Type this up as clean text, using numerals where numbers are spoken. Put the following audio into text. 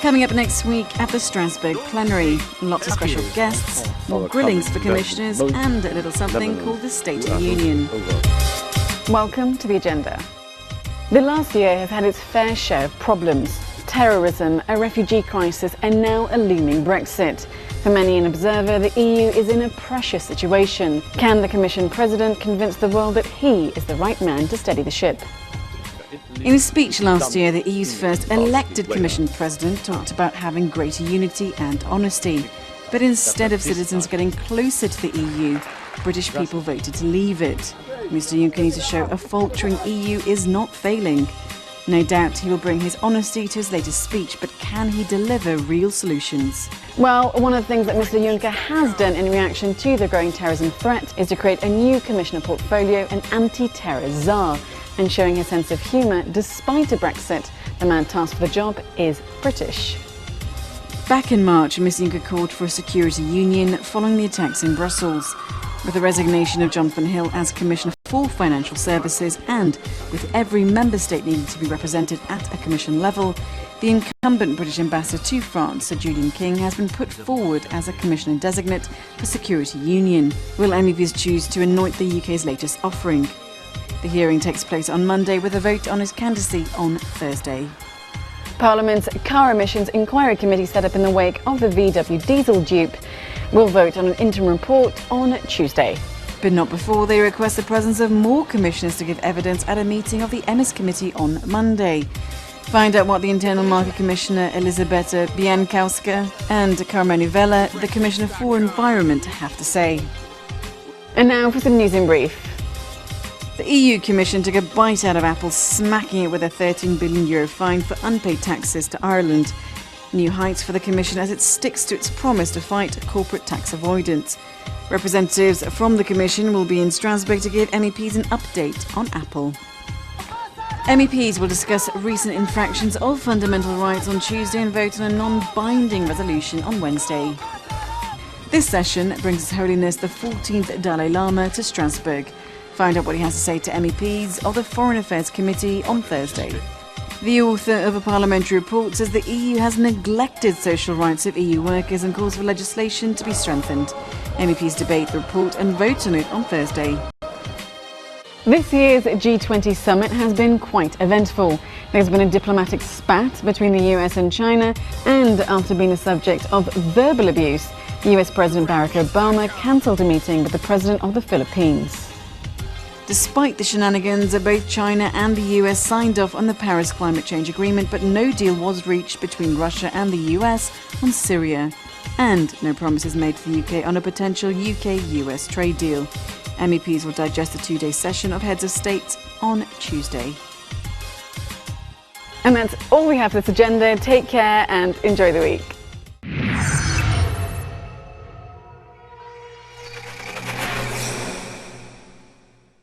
Coming up next week at the Strasbourg plenary, lots of special guests, more grillings for commissioners and a little something called the State of Union. Welcome to the agenda. The last year has had its fair share of problems. Terrorism, a refugee crisis and now a looming Brexit. For many an observer, the EU is in a precious situation. Can the Commission President convince the world that he is the right man to steady the ship? In his speech last year, the EU's first elected Commission President talked about having greater unity and honesty. But instead of citizens getting closer to the EU, British people voted to leave it. Mr Juncker needs to show a faltering EU is not failing. No doubt he will bring his honesty to his latest speech, but can he deliver real solutions? Well, one of the things that Mr Juncker has done in reaction to the growing terrorism threat is to create a new Commissioner portfolio, an anti-terror czar. And showing his sense of humour despite a Brexit, the man tasked for the job is British. Back in March, Mr Juncker called for a security union following the attacks in Brussels. With the resignation of Jonathan Hill as Commissioner for Financial Services and with every member state needing to be represented at a Commission level, the incumbent British ambassador to France, Sir Julian King, has been put forward as a Commissioner designate for Security Union. Will MEPs choose to anoint the UK's latest offering? The hearing takes place on Monday with a vote on his candidacy on Thursday. Parliament's Car Emissions Inquiry Committee, set up in the wake of the VW diesel dupe, will vote on an interim report on Tuesday. But not before they request the presence of more commissioners to give evidence at a meeting of the EMIS committee on Monday. Find out what the Internal Market Commissioner Elizabeta Bieńkowska and Carmenu Vella, the Commissioner for Environment, have to say. And now for some news in brief. The EU Commission took a bite out of Apple, smacking it with a €13 billion fine for unpaid taxes to Ireland. New heights for the Commission as it sticks to its promise to fight corporate tax avoidance. Representatives from the Commission will be in Strasbourg to give MEPs an update on Apple. MEPs will discuss recent infractions of fundamental rights on Tuesday and vote on a non-binding resolution on Wednesday. This session brings His Holiness the 14th Dalai Lama to Strasbourg. Find out what he has to say to MEPs of the Foreign Affairs Committee on Thursday. The author of a parliamentary report says the EU has neglected social rights of EU workers and calls for legislation to be strengthened. MEPs debate the report and vote on it on Thursday. This year's G20 summit has been quite eventful. There's been a diplomatic spat between the US and China, and after being the subject of verbal abuse, US President Barack Obama cancelled a meeting with the President of the Philippines. Despite the shenanigans, both China and the US signed off on the Paris Climate Change Agreement, but no deal was reached between Russia and the US on Syria. And no promises made to the UK on a potential UK-US trade deal. MEPs will digest the two-day session of heads of state on Tuesday. And that's all we have for this agenda. Take care and enjoy the week.